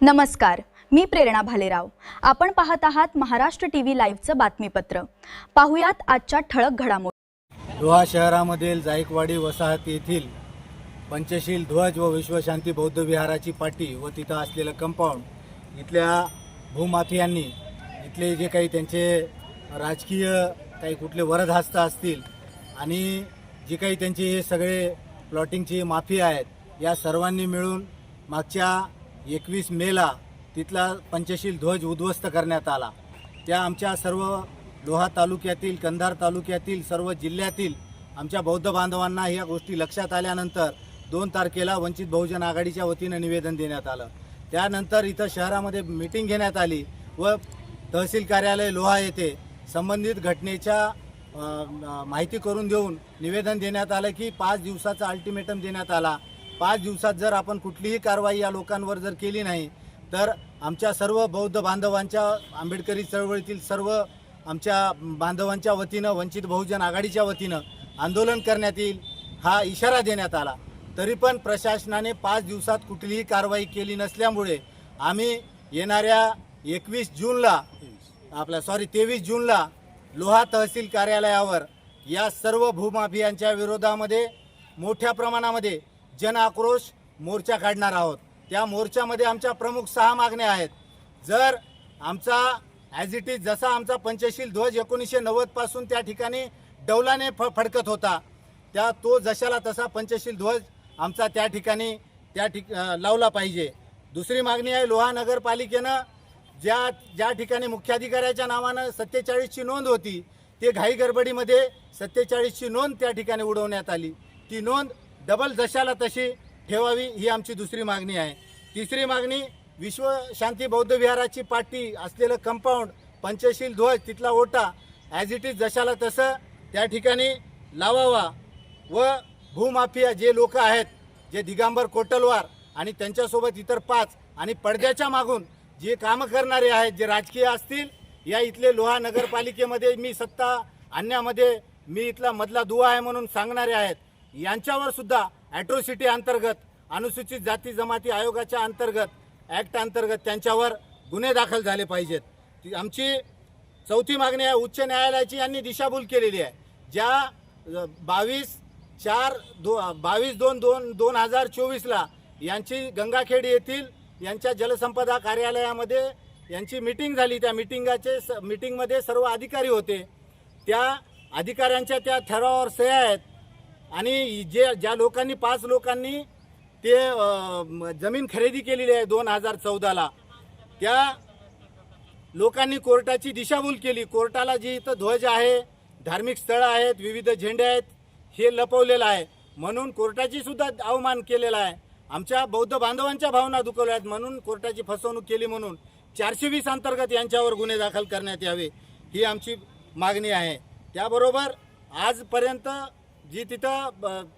नमस्कार, मी प्रेरणा भालेराव। आपण पाहत आहात महाराष्ट्र टीव्ही लाईव्हचं बातमीपत्र। पाहुयात आजच्या ठळक घडामोडी। लोहा शहरामधील जायकवाडी वसाहत येथील पंचशील ध्वज व विश्वशांती बौद्ध विहाराची पाटी व तिथं असलेलं कंपाऊंड इथल्या भूमाफियांनी इथले जे काही त्यांचे राजकीय काही कुठले वरदहस्त असतील आणि जे काही त्यांचे हे सगळे प्लॉटिंगची माफिया आहेत या सर्वांनी मिळून मागच्या 21 मेला तिथला पंचशील ध्वज उद्ध्वस्त करण्यात आला। त्या आमच्या सर्व लोहा तालुक्यातील कंधार तालुक्यातील सर्व जिल्ह्यातील आमच्या बौद्ध बांधवांना या गोष्टी लक्षात आल्यानंतर 2 तारखेला वंचित बहुजन आघाडीच्या वतीने निवेदन देण्यात आलं। त्यानंतर इथं शहरामध्ये मीटिंग घेण्यात आली व तहसील कार्यालय लोहा येथे संबंधित घटनेच्या माहिती करून देऊन निवेदन देण्यात आलं की 5 दिवसाचा अल्टिमेटम देण्यात आला। 5 दिवसात जर आपण कुठलीही कारवाई या लोकांवर जर केली नाही तर आमच्या सर्व बौद्ध बांधवांच्या आंबेडकरी चळवळीतील सर्व आमच्या बांधवांच्या वतीनं वंचित बहुजन आघाडीच्या वतीनं आंदोलन करण्यात येईल हा इशारा देण्यात आला। तरी पण प्रशासनाने 5 दिवसात कुठलीही कारवाई केली नसल्यामुळे आम्ही येणाऱ्या 23 जूनला लोहा तहसील कार्यालयावर या सर्व भूमाफियांच्या विरोधामध्ये मोठ्या प्रमाणामध्ये जन आक्रोश मोर्चा काढणार आहोत। त्या मोर्चामध्ये आमच्या प्रमुख 6 मागण्या आहेत। जर आमचा ॲज इट इज जसा आमचा पंचशील ध्वज 1990 पासून त्या ठिकाणी डौलाने फडकत होता तो जशाला तसा पंचशील ध्वज आमचा त्या ठिकाणी लावला पाहिजे। दुसरी मागणी आहे लोहा नगरपालिकेनं ज्या ठिकाणी मुख्याधिकाऱ्याच्या नावानं 47 ची नोंद होती ते घाई गडबडीमध्ये 47 ची नोंद त्या ठिकाणी उडवण्यात आली। ती नोंद डबल जशाला तशी ठेवावी ही आमची दुसरी मागणी आहे। तिसरी मागणी विश्वशांती बौद्ध विहाराची पाटी असलेलं कंपाऊंड पंचशील ध्वज तिथला ओटा ॲज इट इज जशाला तसं त्या ठिकाणी लावावा व भूमाफिया जे लोक आहेत जे दिगंबर कोटलवार आणि त्यांच्यासोबत इतर 5 आणि पडद्याच्या मागून जे कामं करणारे आहेत जे राजकीय असतील या इथले लोहा नगरपालिकेमध्ये मी सत्ता आणण्यामध्ये मी इथला मधला दुवा आहे म्हणून सांगणारे आहेत यांच्यावर सुद्धा ॲट्रोसिटी अंतर्गत अनुसूचित जाती जमाती आयोगाच्या अंतर्गत ॲक्ट अंतर्गत त्यांच्यावर गुन्हे दाखल झाले पाहिजेत। आमची चौथी मागणी आहे उच्च न्यायालयाची यांनी दिशाभूल केलेली आहे। ज्या 22/2/2024ला यांची गंगाखेड येथील यांच्या जलसंपदा कार्यालयामध्ये यांची मीटिंग झाली। त्या मीटिंगमध्ये सर्व अधिकारी होते। त्या अधिकाऱ्यांच्या त्या ठरावावर सह्या आहेत आणि ज्या लोकांनी 5 लोकांनी ते जमीन खरेदी केलेली आहे 2014ला त्या लोकांनी कोर्टाची दिशाभूल केली। कोर्टाला जी इथं ध्वज आहे धार्मिक स्थळं आहेत विविध झेंडे आहेत हे लपवलेलं आहे म्हणून कोर्टाची सुद्धा अवमान केलेला आहे। आमच्या बौद्ध बांधवांच्या भावना दुखवल्या आहेत म्हणून कोर्टाची फसवणूक केली म्हणून 420 अंतर्गत यांच्यावर गुन्हे दाखल करण्यात यावे ही आमची मागणी आहे। त्याबरोबर आजपर्यंत जी तिथं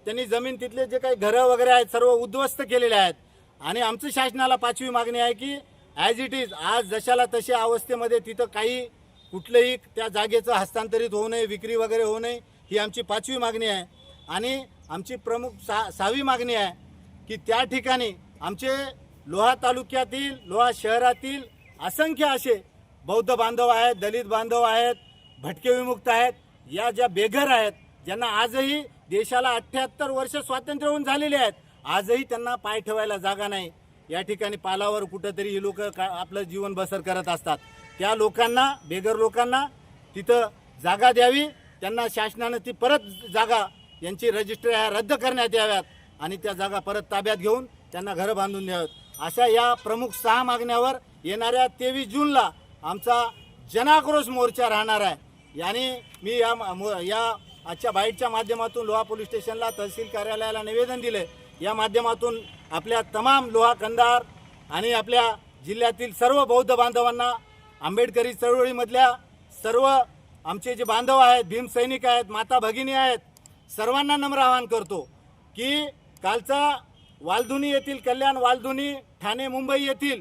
त्यांनी जमीन तिथले जे काही घरं वगैरे आहेत सर्व उद्ध्वस्त केलेले आहेत आणि आमचं शासनाला 5वी मागणी आहे की ॲज इट इज आज जशाला तशा अवस्थेमध्ये तिथं काही कुठलंही त्या जागेचं हस्तांतरित होऊ नये विक्री वगैरे होऊ नये ही आमची 5वी मागणी आहे। आणि आमची प्रमुख 6वी मागणी आहे की त्या ठिकाणी आमचे लोहा तालुक्यातील लोहा शहरातील असंख्य असे बौद्ध बांधव आहेत दलित बांधव आहेत भटके विमुक्त आहेत या ज्या बेघर आहेत ज्यांना आजही देशाला 78 वर्ष स्वातंत्र्य होऊन झालेले आहेत आजही त्यांना पाय ठेवायला जागा नाही। या ठिकाणी पालावर कुठंतरी ही लोक आपलं जीवन बसर करत असतात। त्या लोकांना बेघर लोकांना तिथं जागा द्यावी त्यांना शासनानं ती परत जागा यांची रजिस्ट्री रद्द करण्यात याव्यात आणि त्या जागा परत ताब्यात घेऊन त्यांना घरं बांधून द्यावीत। अशा या प्रमुख 6 मागण्यावर येणाऱ्या 23 जूनला आमचा जनाक्रोश मोर्चा राहणार आहे। याने मी या आजच्या बाईटच्या माध्यमातून लोहा पोलीस स्टेशनला तहसील कार्यालयाला निवेदन दिले। या माध्यमातून आपल्या तमाम लोहा कंधार आणि आपल्या जिल्ह्यातील सर्व बौद्ध बांधवांना आंबेडकरी चळवळीमधल्या सर्व आमचे जे बांधव आहेत भीम सैनिक आहेत माता भगिनी आहेत सर्वांना नम्र आवाहन करतो की कालचा वालधुनी येथील कल्याण वालधुनी ठाणे मुंबई येथील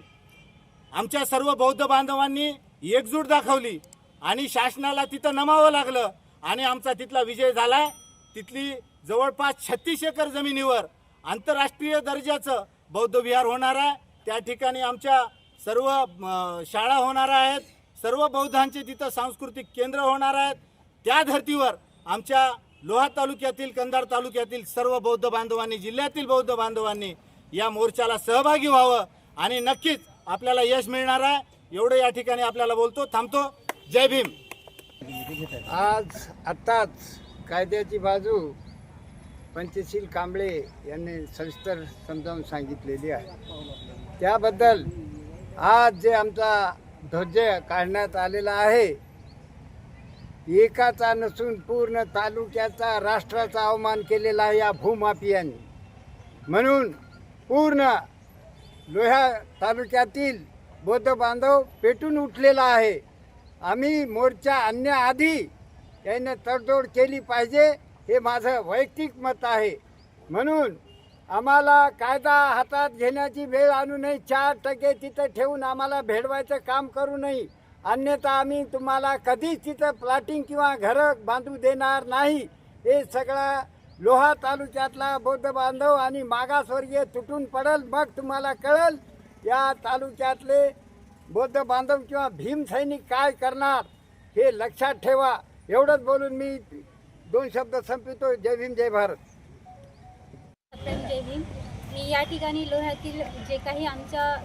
आमच्या सर्व बौद्ध बांधवांनी एकजूट दाखवली आणि शासनाला तिथं नमावं लागलं आणि आमचा तिथला विजय झालाय। तिथली जवळपास 36 एकर जमिनीवर आंतरराष्ट्रीय दर्जाचं बौद्ध विहार होणार आहे त्या ठिकाणी आमच्या सर्व शाळा होणार आहेत, सर्व बौद्धांचे तिथं सांस्कृतिक केंद्र होणार आहेत. त्या धर्तीवर आमच्या लोहा तालुक्यातील, कंधार तालुक्यातील सर्व बौद्ध बांधवांनी, जिल्ह्यातील बौद्ध बांधवांनी या मोर्चाला सहभागी व्हावं आणि नक्कीच आपल्याला यश मिळणार आहे. एवढं या ठिकाणी आपल्याला बोलतो, थांबतो. जय भीम. आत्ताच कायद्याची बाजू पंचशील कांबळे यांनी सविस्तर समजावून सांगितलेली आहे. त्याबद्दल आज जे आमचा ध्वज काढण्यात आलेला आहे, एकाचा नसून पूर्ण तालुक्याचा, राष्ट्राचा अवमान केलेला आहे या भूमाफियांनी. म्हणून पूर्ण लोहा तालुक्यातील बौद्ध बांधव पेटून उठलेला आहे. आम्ही मोर्चा आणण्याआधी याने तडजोड केली पाहिजे, हे माझं वैयक्तिक मत आहे. म्हणून आम्हाला कायदा हातात घेण्याची वेळ आणू नये. 4% तिथं ठेवून आम्हाला भेडवायचं काम करू नये. अन्यथा आम्ही तुम्हाला कधीच तिथं प्लॉटिंग किंवा घरं बांधू देणार नाही. हे सगळा लोहा तालुक्यातला बौद्ध बांधव आणि मागासवर्गीय तुटून पडेल, मग तुम्हाला कळेल या तालुक्यातले बौद्ध बांधव किंवा भीम सैनिक काय करणार, हे लक्षात ठेवा. एवढंच बोलून मी 2 शब्द संपवितो. जय भीम, जय भारत. जय भीम. मी या ठिकाणी लोह्यातील जे काही आमच्या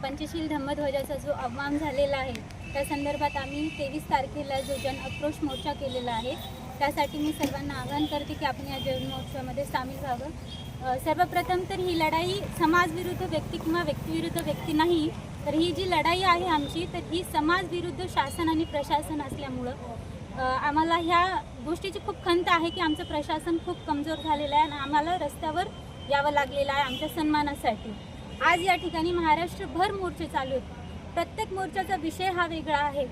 पंचशील धम्मध्वजाचा जो अवमान झालेला आहे त्या संदर्भात आम्ही 23 तारखेला जो जन आक्रोश मोर्चा केलेला आहे, त्यासाठी मी सर्वांना आवाहन करते की आपण या जन मोर्चामध्ये सामील व्हावं. सर्वप्रथम तर ही लढाई समाज विरुद्ध व्यक्ती किंवा व्यक्तीविरुद्ध व्यक्ती नाही, तर ही जी लढाई आहे आमची, तर ही समाज विरुद्ध शासन आणि प्रशासन असल्यामुळं आम्हाला ह्या गोष्टीची खूप खंत आहे की आमचं प्रशासन खूप कमजोर झालेलं आहे आणि आम्हाला रस्त्यावर यावं लागलेलं आहे आमच्या सन्मानासाठी. आज या ठिकाणी महाराष्ट्रभर मोर्चे चालू आहेत. प्रत्येक मोर्चाचा विषय हा वेगळा आहे.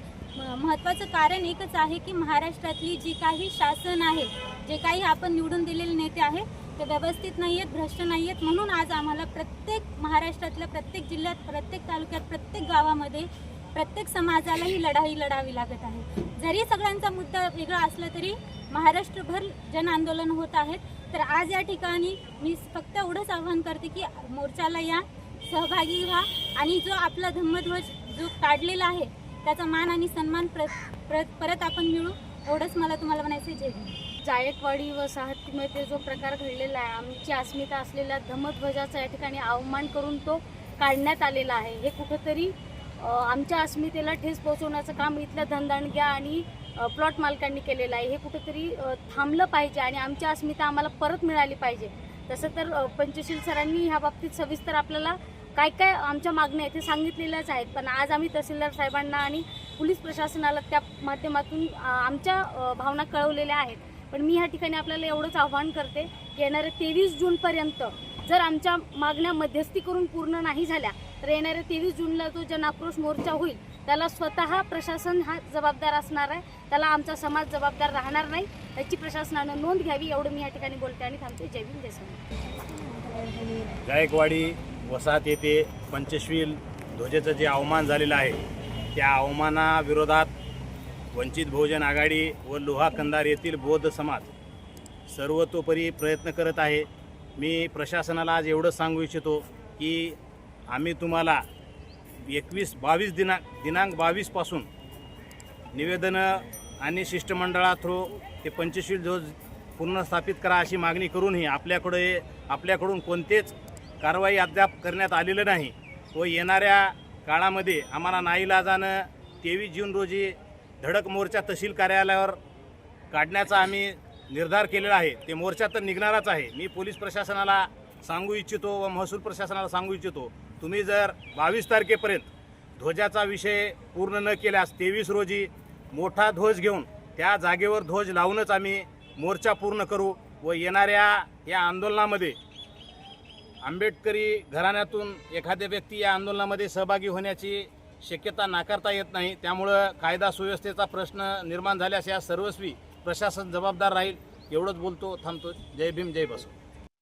महत्त्वाचं कारण एकच आहे की महाराष्ट्रातली जी काही शासन आहे, जे काही आपण निवडून दिलेले नेते आहेत, ते व्यवस्थित नाही आहेत, भ्रष्ट नाही आहेत. म्हणून आज आम्हाला प्रत्येक महाराष्ट्रातल्या प्रत्येक जिल्ह्यात, प्रत्येक तालुक्यात, प्रत्येक गावामध्ये प्रत्येक समाजाला ही लढाई लढावी लागत आहे. जरी सगळ्यांचा मुद्दा वेगळा असला तरी महाराष्ट्रभर जन आंदोलन होत आहेत. तर आज या ठिकाणी मी फक्त एवढंच आवाहन करते की मोर्चाला या, सहभागी व्हा आणि जो आपला धम्मध्वज जो काढलेला आहे त्याचा मान आणि सन्मान परत आपण मिळू, एवढंच मला तुम्हाला म्हणायचं. जय भीम. जायकवाडी वसाहतीमध्ये जो प्रकार घडलेला आहे, आमची अस्मिता असलेल्या धम्मध्वजाचा या ठिकाणी अवमान करून तो काढण्यात आलेला आहे. हे कुठंतरी आमच्या अस्मितेला ठेस पोहोचवण्याचं काम इथल्या धनदांडग्या आणि प्लॉट मालकांनी केलेलं आहे. हे कुठंतरी थांबलं पाहिजे आणि आमची अस्मिता आम्हाला परत मिळाली पाहिजे. तसं तर पंचशील सरांनी ह्या बाबतीत सविस्तर आपल्याला काय काय आमच्या मागण्या आहेत ते सांगितलेल्याच आहेत. पण आज आम्ही तहसीलदार साहेबांना आणि पोलीस प्रशासनाला त्या माध्यमातून आमच्या भावना कळवलेल्या आहेत. पण मी ह्या ठिकाणी आपल्याला एवढंच आवाहन करते की येणाऱ्या 23 जूनपर्यंत जर आमच्या मागण्या मध्यस्थी करून पूर्ण नाही झाल्या तर येणाऱ्या 23 जूनला जो जन आक्रोश मोर्चा होईल त्याला स्वतः प्रशासन हा जबाबदार असणार आहे. त्याला आमचा समाज जबाबदार राहणार नाही. याची प्रशासनानं नोंद घ्यावी, एवढं मी या ठिकाणी बोलते आणि थांबते. जय भीम, जय संविधान. जायकवाडी वसाहत येथे पंचशील ध्वजेचं जे अवमान झालेलं आहे, त्या अवमानाविरोधात वंचित बहुजन आघाडी व लोहा कंधार येथील बौद्ध समाज सर्वतोपरी प्रयत्न करत आहे. मी प्रशासनाला आज एवढंच सांगू इच्छितो की आम्ही तुम्हाला दिनांक 22पासून निवेदनं आणि शिष्टमंडळा थ्रू ते पंचशील ध्वज पुनर्स्थापित करा अशी मागणी करूनही आपल्याकडून कोणतेच कारवाई अद्याप करण्यात आलेलं नाही. व येणाऱ्या काळामध्ये आम्हाला नाईलाजानं 23 जून रोजी धडक मोर्चा तहसील कार्यालयावर काढण्याचा आम्ही निर्धार केलेला आहे. ते मोर्चा तर निघणारच आहे. मी पोलीस प्रशासनाला सांगू इच्छितो व महसूल प्रशासनाला सांगू इच्छितो, तुम्ही जर 22 तारखेपर्यंत ध्वजाचा विषय पूर्ण न केल्यास 23 रोजी मोठा ध्वज घेऊन त्या जागेवर ध्वज लावूनच आम्ही मोर्चा पूर्ण करू. व येणाऱ्या या आंदोलनामध्ये आंबेडकरी घराण्यातून एखाद्या व्यक्ती या आंदोलनामध्ये सहभागी होण्याची शक्यता नाकारता येत नाही. त्यामुळं कायदा सुव्यवस्थेचा प्रश्न निर्माण झाल्यास या सर्वस्वी प्रशासन जबाबदार राहील. एवढंच बोलतो, थांबतो. जय भीम, जय बसव.